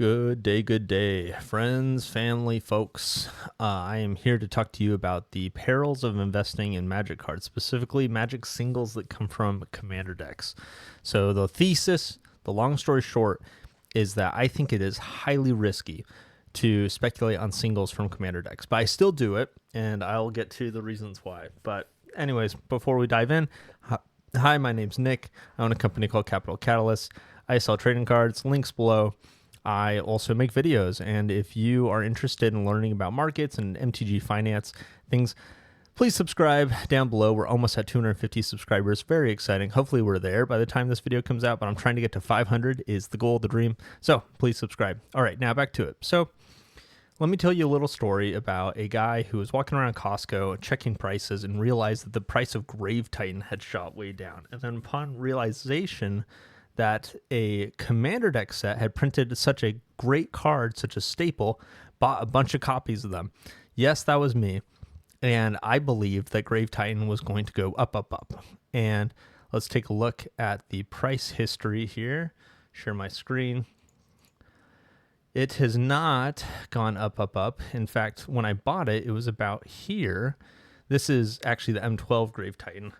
Good day, friends, family, folks. I am here to talk to you about the perils of investing in Magic cards, specifically Magic singles that come from Commander decks. So the long story short, is that I think it is highly risky to speculate on singles from Commander decks, but I still do it, and I'll get to the reasons why. But anyways, before we dive in, hi, my name's Nick. I own a company called Capital Catalyst. I sell trading cards, links below. I also make videos, and if you are interested in learning about markets and MTG finance things, please subscribe down below. We're almost at 250 subscribers. Very exciting. Hopefully we're there by the time this video comes out, but I'm trying to get to 500 is the goal, the dream. So please subscribe. All right, now back to it. So let me tell you a little story about a guy who was walking around Costco checking prices and realized that the price of Grave Titan had shot way down. And then upon realization that a Commander deck set had printed such a great card, such a staple, bought a bunch of copies of them. Yes, that was me. And I believed that Grave Titan was going to go up. And let's take a look at the price history here. Share my screen. It has not gone up. In fact, when I bought it, it was about here. This is actually the M12 Grave Titan.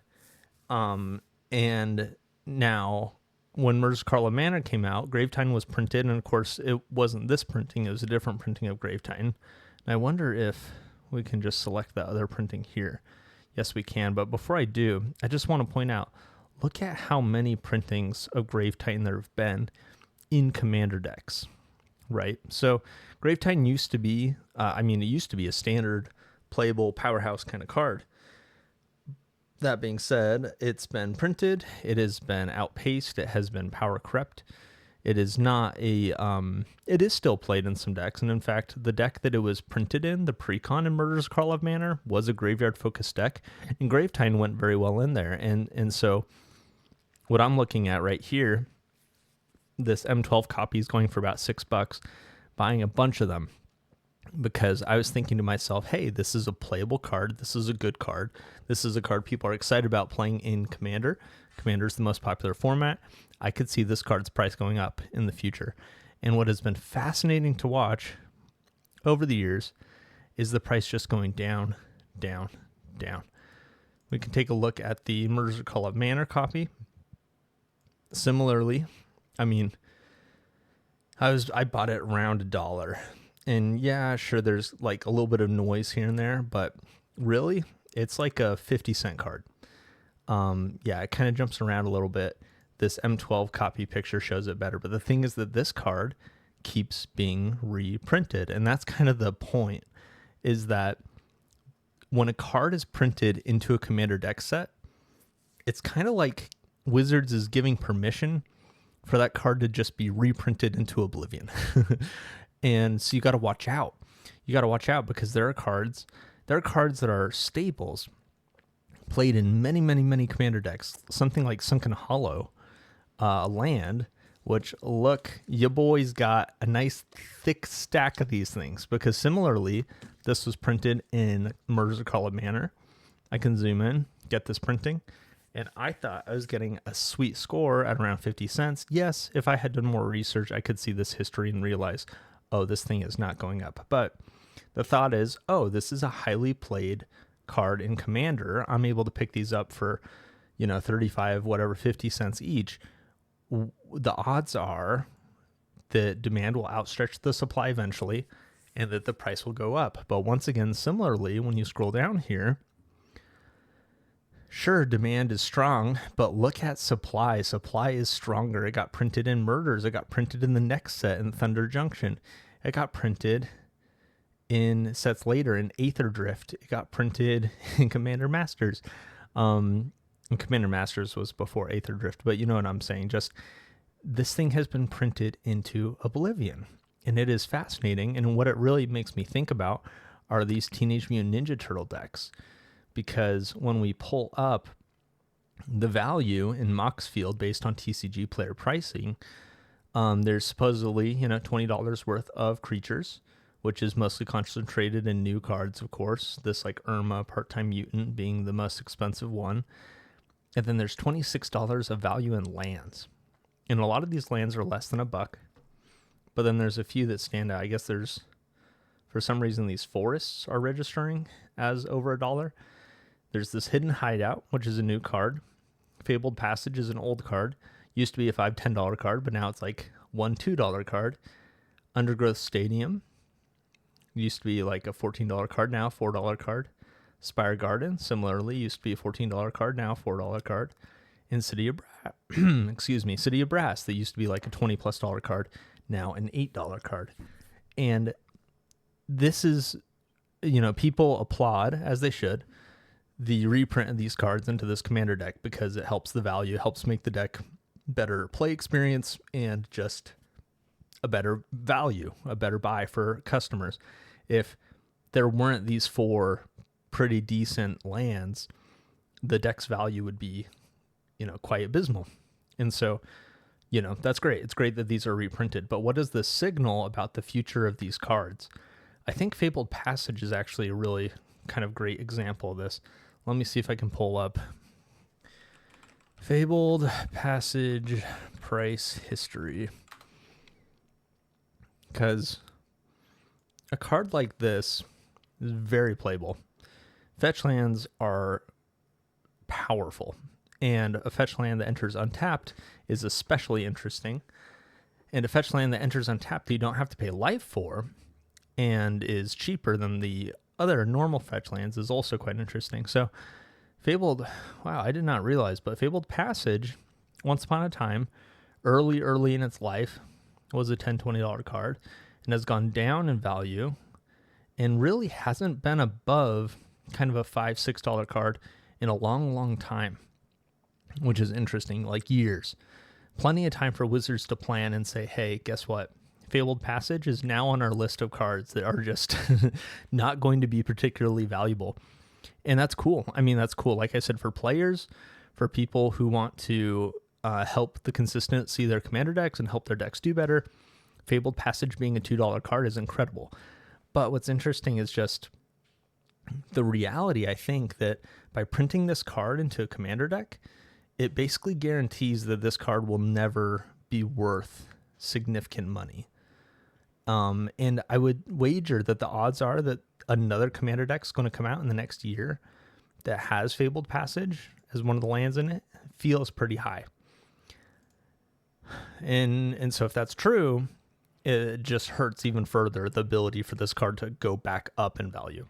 And now, when Murder's Call of Mana came out, Grave Titan was printed, and of course, it wasn't this printing. It was a different printing of Grave Titan. And I wonder if we can just select the other printing here. Yes, we can. But before I do, I just want to point out, look at how many printings of Grave Titan there have been in Commander decks, right? So Grave Titan used to be, it used to be a standard playable powerhouse kind of card. That being said, it's been printed, it has been outpaced, it has been power crept. It is not a, it is still played in some decks, and in fact, the deck that it was printed in, the Precon in Murder's Call of Mana, was a graveyard-focused deck, and Grave Titan went very well in there. And so, what I'm looking at right here, this M12 copy is going for about $6, buying a bunch of them, because I was thinking to myself, hey, this is a playable card, this is a good card, this is a card people are excited about playing in Commander. Commander is the most popular format. I could see this card's price going up in the future. And what has been fascinating to watch over the years is the price just going down. We can take a look at the Murder's Call of Mana copy. Similarly, I bought it around $1. And yeah, sure, there's like a little bit of noise here and there, but really, it's like a 50-cent card. It kind of jumps around a little bit. This M12 copy picture shows it better, but the thing is that this card keeps being reprinted, and that's kind of the point, is that when a card is printed into a Commander deck set, it's kind of like Wizards is giving permission for that card to just be reprinted into oblivion. And so you got to watch out. You got to watch out, because there are cards that are staples played in many Commander decks. Something like Sunken Hollow, land, which, look, your boy's got a nice thick stack of these things, because similarly, this was printed in Murder's Call of Mana. I can zoom in, get this printing, and I thought I was getting a sweet score at around 50 cents. Yes, if I had done more research, I could see this history and realize, oh, this thing is not going up. But the thought is, oh, this is a highly played card in Commander. I'm able to pick these up for, 35, 50 cents each. The odds are that demand will outstretch the supply eventually, and that the price will go up. But once again, similarly, when you scroll down here, sure, demand is strong, but look at supply. Supply is stronger. It got printed in Murders. It got printed in the next set in Thunder Junction. It got printed in sets later in Aether Drift. It got printed in Commander Masters. And Commander Masters was before Aether Drift, but you know what I'm saying. Just this thing has been printed into oblivion, and it is fascinating. And what it really makes me think about are these Teenage Mutant Ninja Turtle decks, because when we pull up the value in Moxfield based on TCG player pricing, there's supposedly, $20 worth of creatures, which is mostly concentrated in new cards, of course. This like Irma, Part-Time Mutant, being the most expensive one. And then there's $26 of value in lands. And a lot of these lands are less than $1. but then there's a few that stand out. I guess for some reason, these forests are registering as over $1. There's this Hidden Hideout, which is a new card. Fabled Passage is an old card. Used to be a $5, $10 card, but now it's like $1, $2 card. Undergrowth Stadium used to be like a $14 card, now $4 card. Spire Garden, similarly, used to be a $14 card, now $4 card. And City of City of Brass, that used to be like a $20+ card, now an $8 card. And this is, people applaud, as they should, the reprint of these cards into this commander deck because it helps the value, helps make the deck better play experience, and just a better value, a better buy for customers. If there weren't these 4 pretty decent lands, the deck's value would be, quite abysmal. And so, that's great. It's great that these are reprinted, but what does this signal about the future of these cards? I think Fabled Passage is actually a really kind of great example of this. Let me see if I can pull up Fabled Passage price history. Because a card like this is very playable. Fetch lands are powerful, and a fetch land that enters untapped is especially interesting. And a fetch land that enters untapped that you don't have to pay life for and is cheaper than the other normal fetch lands is also quite interesting. So Fabled, wow, I did not realize, but Fabled Passage, once upon a time, early in its life, was a $10, $20 card and has gone down in value and really hasn't been above kind of a $5, $6 card in a long time, which is interesting, like years. Plenty of time for Wizards to plan and say, hey, guess what? Fabled Passage is now on our list of cards that are just not going to be particularly valuable. And that's cool. I mean, that's cool. Like I said, for players, for people who want to help the consistency of their commander decks and help their decks do better, Fabled Passage being a $2 card is incredible. But what's interesting is just the reality, I think, that by printing this card into a commander deck, it basically guarantees that this card will never be worth significant money. And I would wager that the odds are that another commander deck is going to come out in the next year that has Fabled Passage as one of the lands in it feels pretty high. And so if that's true, it just hurts even further the ability for this card to go back up in value.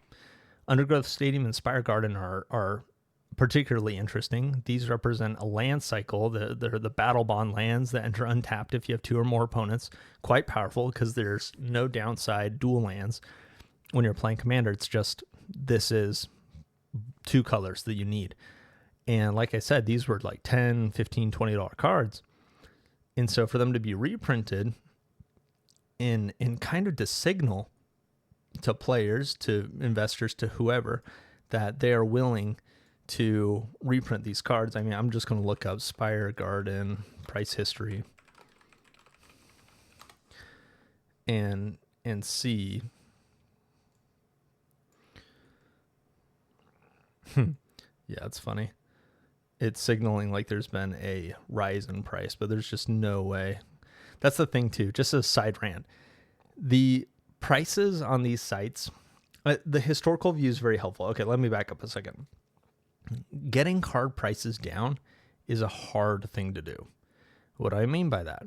Undergrowth Stadium and Spire Garden are particularly interesting. These represent a land cycle. They're the battle bond lands that enter untapped if you have 2 or more opponents. Quite powerful because there's no downside dual lands. When you're playing Commander, it's just, this is 2 colors that you need. And like I said, these were like $10, $15, $20 cards. And so for them to be reprinted in kind of to signal to players, to investors, to whoever, that they are willing to reprint these cards. I mean, I'm just going to look up Spire Garden price history and see. Yeah, it's funny. It's signaling like there's been a rise in price, but there's just no way. That's the thing too, just a side rant. The prices on these sites, the historical view is very helpful. Okay, let me back up a second. Getting card prices down is a hard thing to do. What do I mean by that?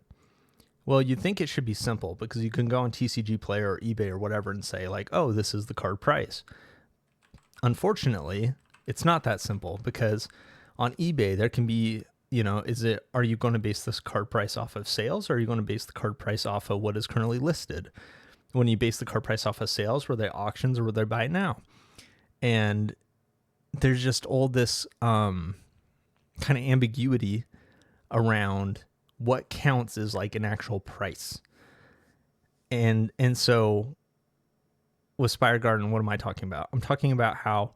Well, you'd think it should be simple because you can go on TCG Player or eBay or whatever and say like, oh, this is the card price. Unfortunately, it's not that simple because on eBay there can be, are you going to base this card price off of sales or are you going to base the card price off of what is currently listed? When you base the card price off of sales, were they auctions or were they buy it now? And there's just all this kind of ambiguity around what counts as like an actual price. And so with Spire Garden, what am I talking about? I'm talking about how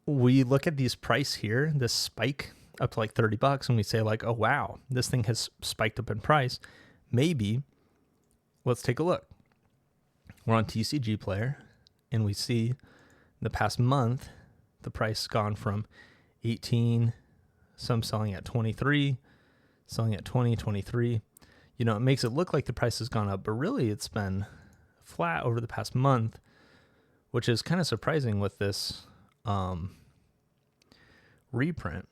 we look at these price here, this spike up to like $30, and we say like, oh, wow, this thing has spiked up in price. Maybe let's take a look. We're on TCG Player and we see the past month, the price gone from 18, some selling at 23, selling at 20, 23. it makes it look like the price has gone up, but really it's been flat over the past month, which is kind of surprising with this reprint.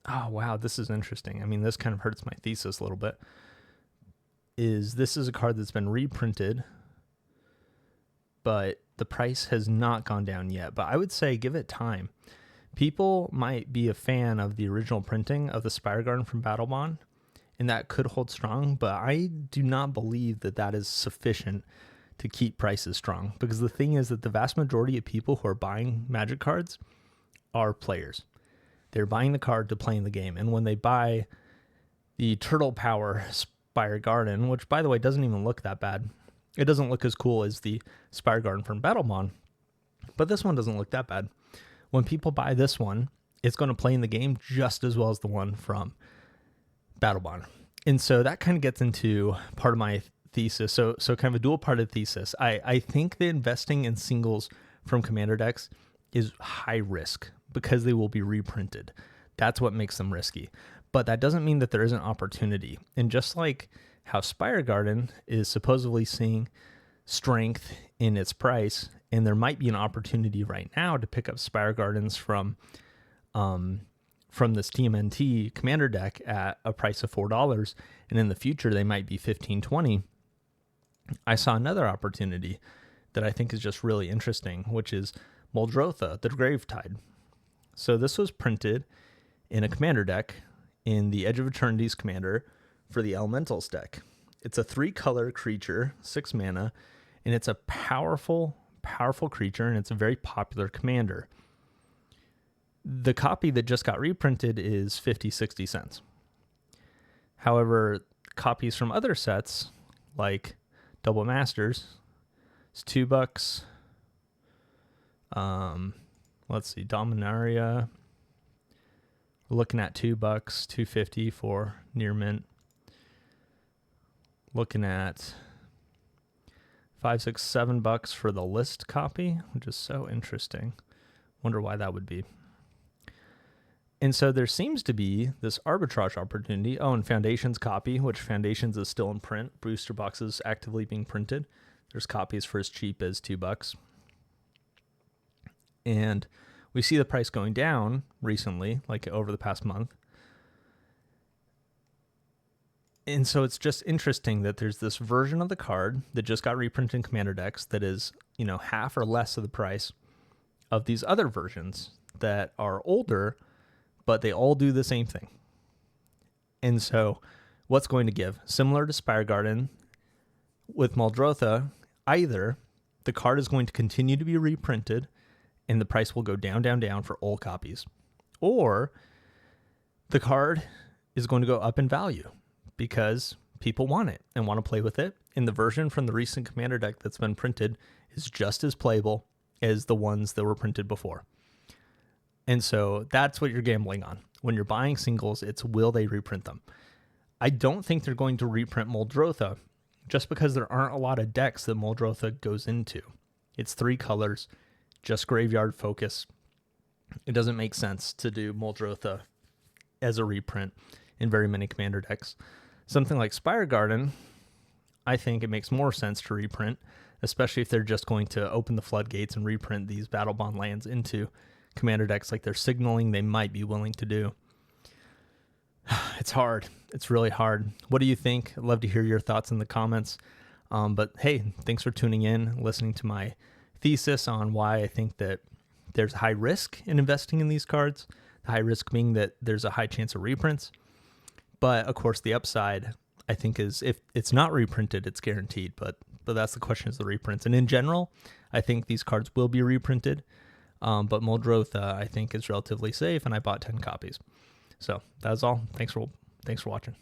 Oh, wow, this is interesting. I mean, this kind of hurts my thesis a little bit. This is a card that's been reprinted, but the price has not gone down yet. But I would say give it time. People might be a fan of the original printing of the Spire Garden from Battle Bond, and that could hold strong, but I do not believe that that is sufficient to keep prices strong, because the thing is that the vast majority of people who are buying Magic cards are players. They're buying the card to play in the game, and when they buy the Turtle Power Spire Garden, which by the way doesn't even look that bad, it doesn't look as cool as the Spire Garden from Battle Bond, but this one doesn't look that bad. When people buy this one, it's going to play in the game just as well as the one from Battle Bond. And so that kind of gets into part of my thesis. So kind of a dual parted thesis. I think that investing in singles from Commander decks is high risk because they will be reprinted. That's what makes them risky. But that doesn't mean that there isn't opportunity. And just like how Spire Garden is supposedly seeing strength in its price, and there might be an opportunity right now to pick up Spire Gardens from this TMNT Commander deck at a price of $4, and in the future they might be $15, $20. I saw another opportunity that I think is just really interesting, which is Muldrotha, the Gravetide. So this was printed in a Commander deck in the Edge of Eternity's Commander for the Elementals deck. It's a 3-color creature, 6 mana, and it's a powerful creature, and it's a very popular commander. The copy that just got reprinted is 50-60 cents. However, copies from other sets, like Double Masters, it's $2. Let's see, Dominaria, we're looking at $2, $2.50 for near mint. Looking at $5, $6, $7 for the list copy, which is so interesting. Wonder why that would be. And so there seems to be this arbitrage opportunity. Oh, and Foundations copy, which Foundations is still in print. Booster boxes actively being printed. There's copies for as cheap as $2. And we see the price going down recently, like over the past month. And so it's just interesting that there's this version of the card that just got reprinted in Commander decks that is, half or less of the price of these other versions that are older, but they all do the same thing. And so what's going to give? Similar to Spire Garden, with Muldrotha, either the card is going to continue to be reprinted and the price will go down, down, down for old copies, or the card is going to go up in value because people want it and want to play with it. And the version from the recent Commander deck that's been printed is just as playable as the ones that were printed before. And so that's what you're gambling on. When you're buying singles, it's will they reprint them? I don't think they're going to reprint Muldrotha just because there aren't a lot of decks that Muldrotha goes into. It's 3 colors, just graveyard focus. It doesn't make sense to do Muldrotha as a reprint in very many Commander decks. Something like Spire Garden, I think it makes more sense to reprint, especially if they're just going to open the floodgates and reprint these Battle Bond lands into Commander decks like they're signaling they might be willing to do. It's hard. It's really hard. What do you think? I'd love to hear your thoughts in the comments. But hey, thanks for tuning in, listening to my thesis on why I think that there's high risk in investing in these cards. The high risk being that there's a high chance of reprints. But of course, the upside, I think, is if it's not reprinted, it's guaranteed. But that's the question, is the reprints. And in general, I think these cards will be reprinted. But Muldrotha, I think, is relatively safe, and I bought 10 copies. So that's all. Thanks for watching.